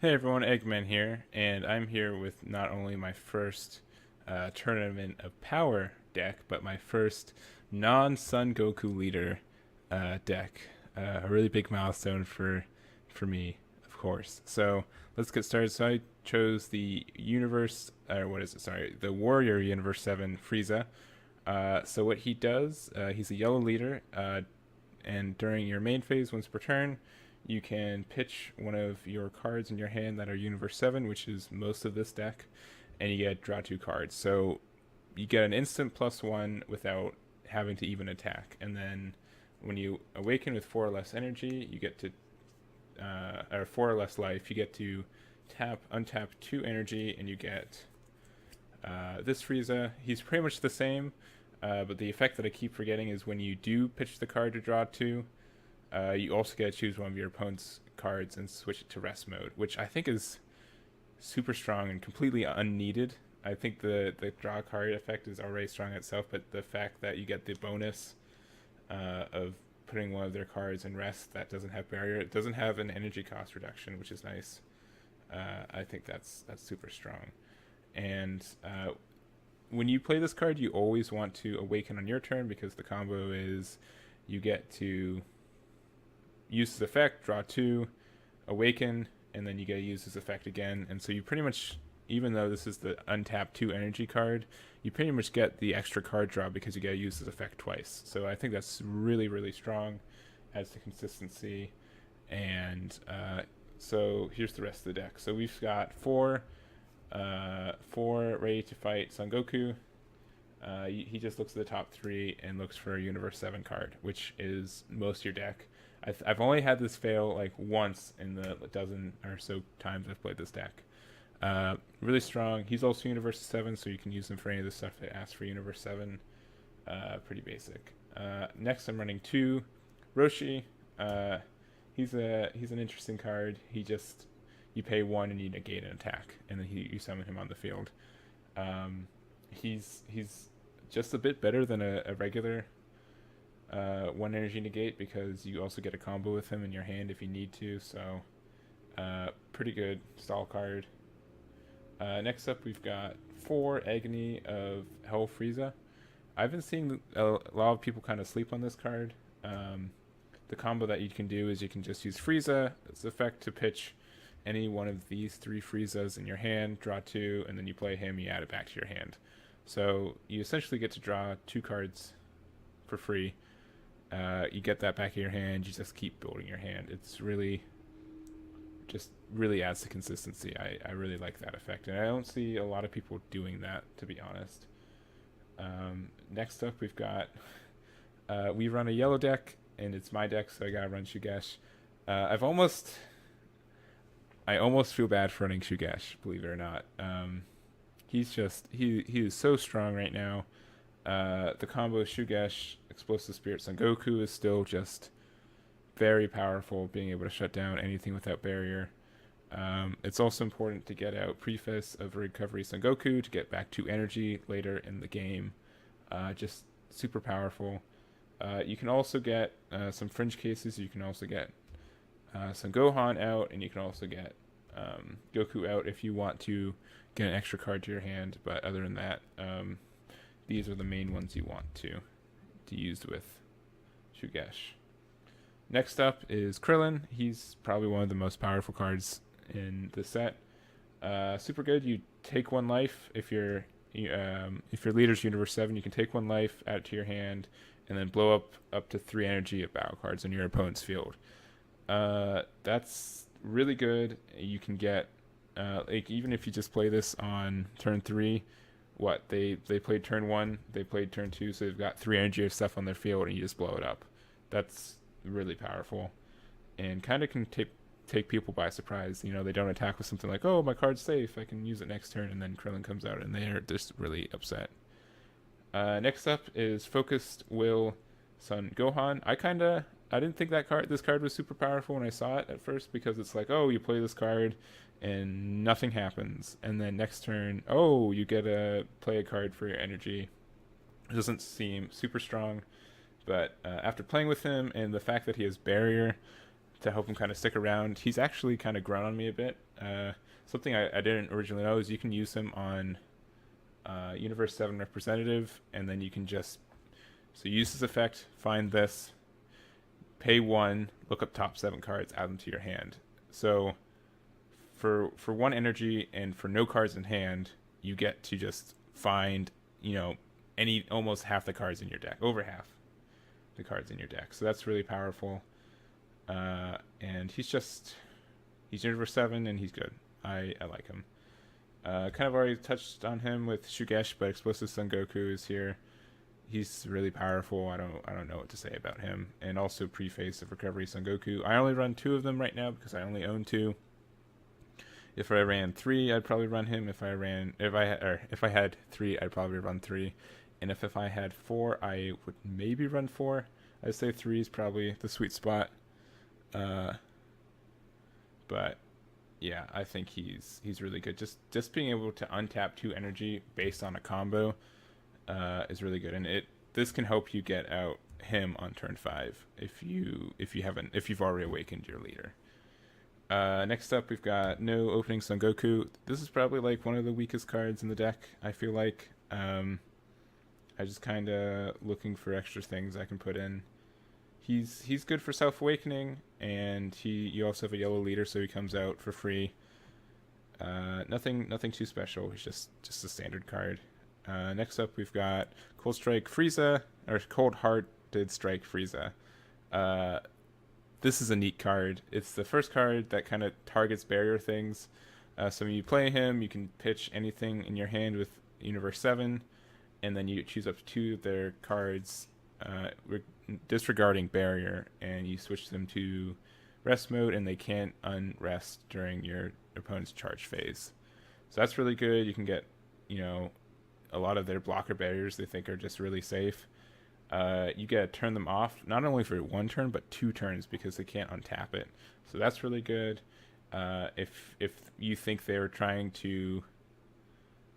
Hey everyone, Eggman here, and I'm here with not only my first tournament of power deck, but my first non-Son Goku leader deck. A really big milestone for me, of course. So let's get started. So I chose the Universe, or what is it? Sorry, the Warrior Universe 7 Frieza. So what he does, he's a yellow leader, and during your main phase, once per turn, you can pitch one of your cards in your hand that are Universe 7, which is most of this deck, and you get draw two cards. So you get an instant +1 without having to even attack. And then when you awaken with 4 or less energy, you get to, or 4 or less life, you get to untap 2 energy, and you get this Frieza. He's pretty much the same, but the effect that I keep forgetting is when you do pitch the card to draw 2, you also get to choose one of your opponent's cards and switch it to rest mode, which I think is super strong and completely unneeded. I think the draw card effect is already strong itself, but the fact that you get the bonus of putting one of their cards in rest that doesn't have barrier, it doesn't have an energy cost reduction, which is nice. I think that's super strong. And when you play this card, you always want to awaken on your turn, because the combo is you get to use his effect, draw 2, awaken, and then you get to use his effect again. And so you pretty much, even though this is the untap 2 energy card, you pretty much get the extra card draw because you get to use his effect twice. So I think that's really, really strong as to consistency. And so here's the rest of the deck. So we've got four ready to fight Son Goku. He just looks at the top 3 and looks for a Universe 7 card, which is most of your deck. I've only had this fail like once in the dozen or so times I've played this deck. Really strong. He's also Universe 7, so you can use him for any of the stuff that asks for Universe 7. Pretty basic. Next, I'm running 2 Roshi. He's an interesting card. You pay 1 and you negate an attack, and then you summon him on the field. He's just a bit better than a regular 1 energy negate, because you also get a combo with him in your hand if you need to. So pretty good stall card. Next up, we've got 4 Agony of Hell Frieza. I've been seeing a lot of people kind of sleep on this card. The combo that you can do is you can just use Frieza as effect to pitch any one of these 3 Friezas in your hand, draw 2, and then you play him, you add it back to your hand. So you essentially get to draw 2 cards for free. You get that back in your hand, you just keep building your hand. It's really adds to consistency. I really like that effect, and I don't see a lot of people doing that, to be honest. Next up, we've got we run a yellow deck, and it's my deck, so I gotta run Shugesh. I almost feel bad for running Shugesh, believe it or not. He is so strong right now. The combo Shugesh, Explosive Spirit Son Goku is still just very powerful, being able to shut down anything without barrier. It's also important to get out Preface of Recovery Son Goku to get back 2 energy later in the game. Just super powerful. You can also get some fringe cases. You can also get some Gohan out, and you can also get Goku out if you want to get an extra card to your hand. But other than that, these are the main ones you want to use with Shugesh. Next up is Krillin. He's probably one of the most powerful cards in the set. Super good. You take 1 life if your leader's Universe 7. You can take 1 life, add it to your hand, and then blow up to 3 energy of battle cards on your opponent's field. That's really good. You can get like, even if you just play this on turn 3, they played turn 1, they played turn 2, so they've got 3 energy of stuff on their field, and you just blow it up. That's really powerful, and kind of can take people by surprise. They don't attack with something like, oh, my card's safe, I can use it next turn, and then Krillin comes out and they're just really upset. Next up is Focused Will Son Gohan. I didn't think this card was super powerful when I saw it at first, because it's like, oh, you play this card and nothing happens, and then next turn, oh, you get to play a card for your energy. It doesn't seem super strong, but after playing with him and the fact that he has barrier to help him kind of stick around. He's actually kind of grown on me a bit. Something I didn't originally know is you can use him on Universe 7 Representative, and then you can just use this effect, find this, pay 1, look up top 7 cards, add them to your hand. So for 1 energy and for no cards in hand, you get to just find, almost half the cards in your deck, over half the cards in your deck. So that's really powerful. And he's Universe 7 and he's good. I like him. Kind of already touched on him with Shugesh, but Explosive Son Goku is here. He's really powerful. I don't know what to say about him. And also Preface of Recovery Son Goku. I only run 2 of them right now because I only own 2. If I ran 3, I'd probably run him. If I had 3, I'd probably run 3. And if I had 4, I would maybe run 4. I'd say 3 is probably the sweet spot. But yeah, I think he's really good. Just being able to untap 2 energy based on a combo is really good, and this can help you get out him on turn 5 if you've already awakened your leader. Next up, we've got no Openings Son Goku. This is probably like one of the weakest cards in the deck, I feel like. I just kind of looking for extra things I can put in. He's good for self-awakening, and you also have a yellow leader, so he comes out for free. Nothing too special. He's just a standard card. Next up, we've got Cold Strike Frieza, or Coldhearted Strike Frieza. This is a neat card. It's the first card that kind of targets barrier things. So when you play him, you can pitch anything in your hand with Universe 7, and then you choose up to 2 of their cards, disregarding barrier, and you switch them to rest mode, and they can't unrest during your opponent's charge phase. So that's really good. You can get, a lot of their blocker barriers they think are just really safe. You get to turn them off, not only for 1 turn, but 2 turns, because they can't untap it. So that's really good. If you think they're trying to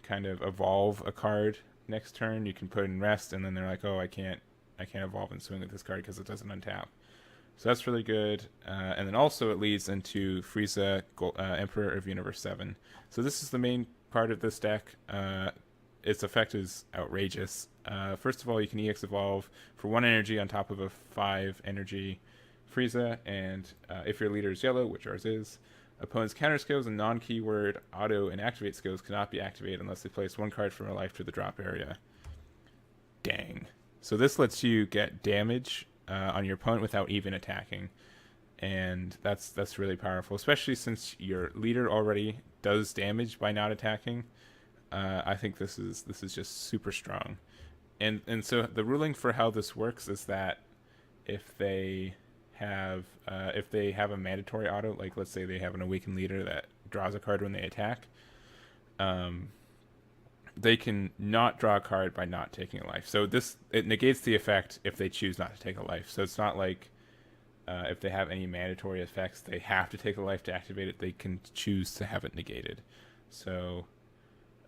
kind of evolve a card next turn, you can put in rest, and then they're like, oh, I can't evolve and swing with this card because it doesn't untap. So that's really good. And then also it leads into Frieza Emperor of Universe 7. So this is the main part of this deck. Its effect is outrageous. First of all, you can EX evolve for 1 energy on top of a 5 energy Frieza, and if your leader is yellow, which ours is, opponent's counter skills and non-keyword auto and activate skills cannot be activated unless they place 1 card from a life to the drop area. Dang. So this lets you get damage on your opponent without even attacking, and that's really powerful, especially since your leader already does damage by not attacking. I think this is just super strong, and so the ruling for how this works is that if they have a mandatory auto, like let's say they have an awakened leader that draws a card when they attack, they can not draw a card by not taking a life. So it negates the effect if they choose not to take a life. So it's not like if they have any mandatory effects, they have to take a life to activate it. They can choose to have it negated. So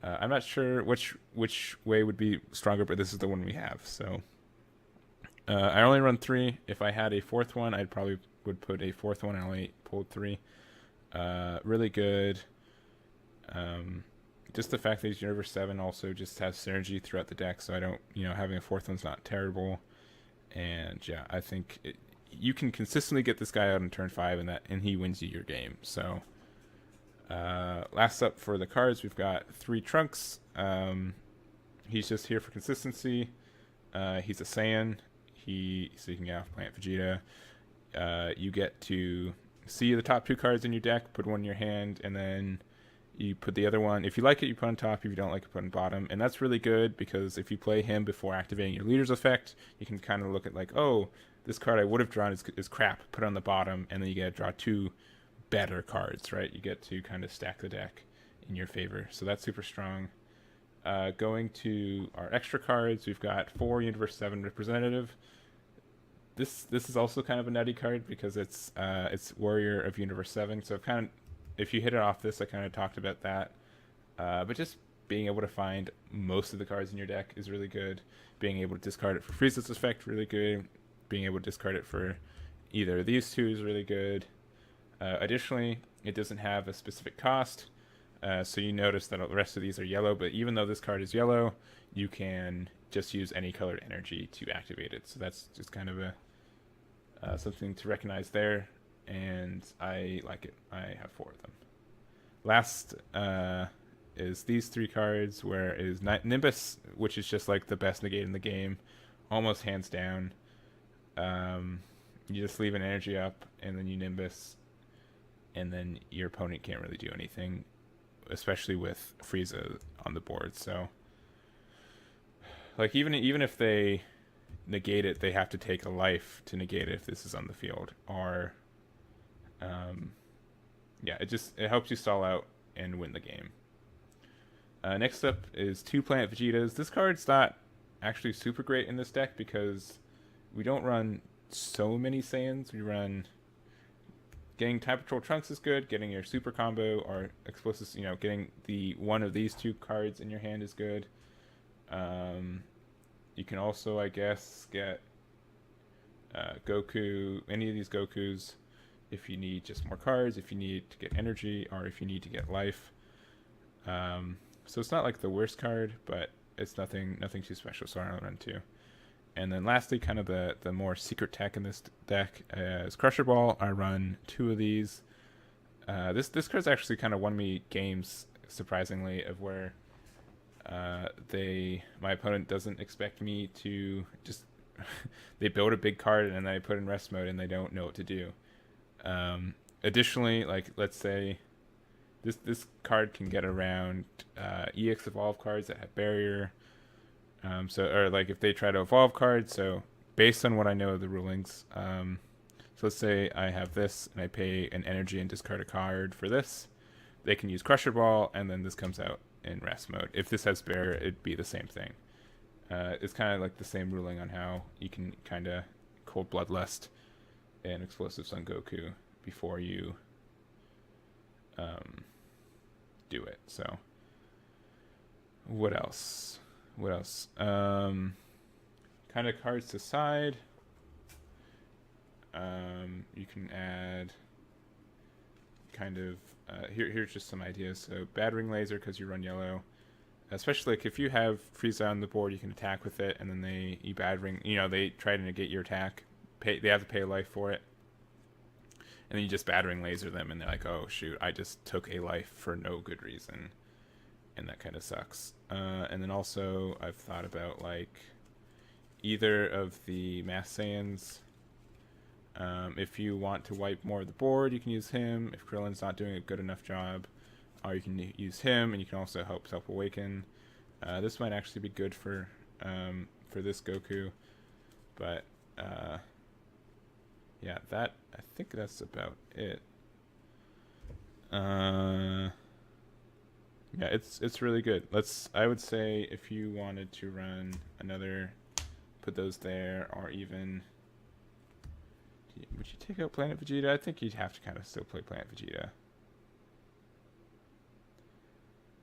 I'm not sure which way would be stronger, but this is the one we have. So I only run 3. If I had a 4th one, I'd probably would put a 4th one. I only pulled 3. Really good. Just the fact that he's Universe 7 also just has synergy throughout the deck, so I don't, having a 4th one's not terrible. And yeah, I think you can consistently get this guy out in turn 5, and he wins you your game. So last up for the cards, we've got 3 Trunks. He's just here for consistency. He's a Saiyan. So you can get off Planet Vegeta. You get to see the top 2 cards in your deck, put 1 in your hand, and then you put the other one. If you like it, you put on top. If you don't like it, put on bottom. And that's really good because if you play him before activating your leader's effect, you can kind of look at like, oh, this card I would have drawn is crap. Put it on the bottom, and then you get to draw 2 better cards, right? You get to kind of stack the deck in your favor. So that's super strong. Going to our extra cards, we've got 4 Universe 7 Representative. This is also kind of a nutty card because it's Warrior of Universe 7. So if you hit it off this, I kind of talked about that. But just being able to find most of the cards in your deck is really good. Being able to discard it for Frieza's effect, really good. Being able to discard it for either of these two is really good. Additionally, it doesn't have a specific cost, so you notice that the rest of these are yellow, but even though this card is yellow, you can just use any colored energy to activate it. So that's just kind of a something to recognize there, and I like it. I have 4 of them. Last is these 3 cards, where is Nimbus, which is just like the best negate in the game, almost hands down. You just leave an energy up, and then you Nimbus, and then your opponent can't really do anything, especially with Frieza on the board. So, like, even if they negate it, they have to take a life to negate it if this is on the field. Or, yeah, it helps you stall out and win the game. Next up is 2 Planet Vegetas. This card's not actually super great in this deck because we don't run so many Saiyans. We run... Getting Time Patrol Trunks is good. Getting your Super combo or explosives, getting the one of these 2 cards in your hand is good. You can also, I guess, get Goku, any of these Gokus, if you need just more cards, if you need to get energy, or if you need to get life. So it's not like the worst card, but it's nothing too special, so I don't run 2. And then lastly, kind of the more secret tech in this deck is Crusher Ball. I run 2 of these. This card's actually kind of won me games, surprisingly, of where my opponent doesn't expect me to just they build a big card and then I put in rest mode and they don't know what to do. Additionally, like, let's say this card can get around EX Evolve cards that have barrier. Or like if they try to evolve cards, so based on what I know of the rulings, so let's say I have this and I pay an energy and discard a card for this, they can use Crusher Ball and then this comes out in rest mode. If this has barrier, it'd be the same thing. It's kind of like the same ruling on how you can kind of cold bloodlust an explosive Son Goku before you do it. So what else? Kind of cards to side. You can add kind of here's just some ideas. So battering laser, because you run yellow, especially like if you have Frieza on the board, you can attack with it, and then you battering. They try to negate your attack. They have to pay a life for it, and then you just battering laser them, and they're like, oh shoot, I just took a life for no good reason. And that kind of sucks. And then also, I've thought about, like, either of the Mass Saiyans. If you want to wipe more of the board, you can use him. If Krillin's not doing a good enough job, or you can use him, and you can also help self-awaken. This might actually be good for this Goku. But, yeah, I think that's about it. Yeah, it's really good. I would say if you wanted to run another, put those there, or even, would you take out Planet Vegeta? I think you'd have to kind of still play Planet Vegeta.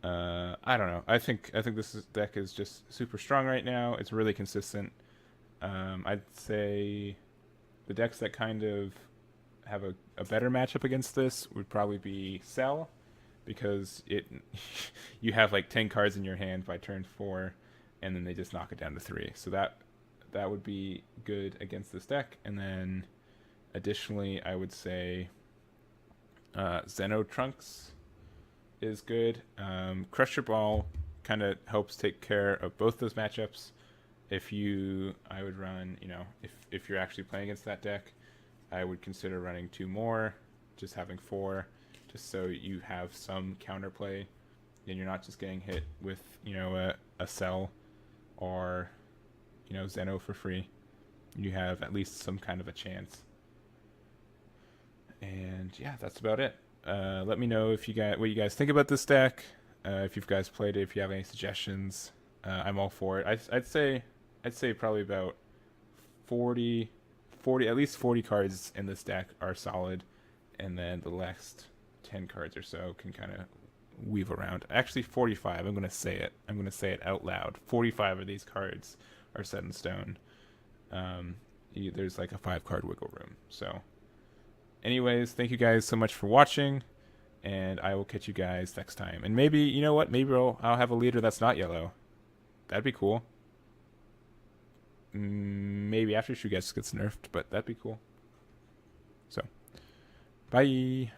I don't know. I think this deck is just super strong right now. It's really consistent. I'd say the decks that kind of have a better matchup against this would probably be Cell, because you have like 10 cards in your hand by turn 4, and then they just knock it down to 3. So that would be good against this deck. And then additionally, I would say Zeno Trunks is good. Crusher Ball kind of helps take care of both those matchups. I would run, if you're actually playing against that deck, I would consider running 2 more, just having 4, just so you have some counterplay, and you're not just getting hit with, a Cell or, Zeno for free. You have at least some kind of a chance. And yeah, that's about it. Let me know what you guys think about this deck. If you guys played it, if you have any suggestions, I'm all for it. I'd say probably about 40, at least 40 cards in this deck are solid, and then the next 10 cards or so can kind of weave around. Actually, 45. I'm going to say it. I'm going to say it out loud. 45 of these cards are set in stone. there's like a 5-card wiggle room. So anyways, thank you guys so much for watching, and I will catch you guys next time. And maybe, you know what, maybe I'll have a leader that's not yellow. That'd be cool. Maybe after Shugesh gets nerfed, but that'd be cool. So bye.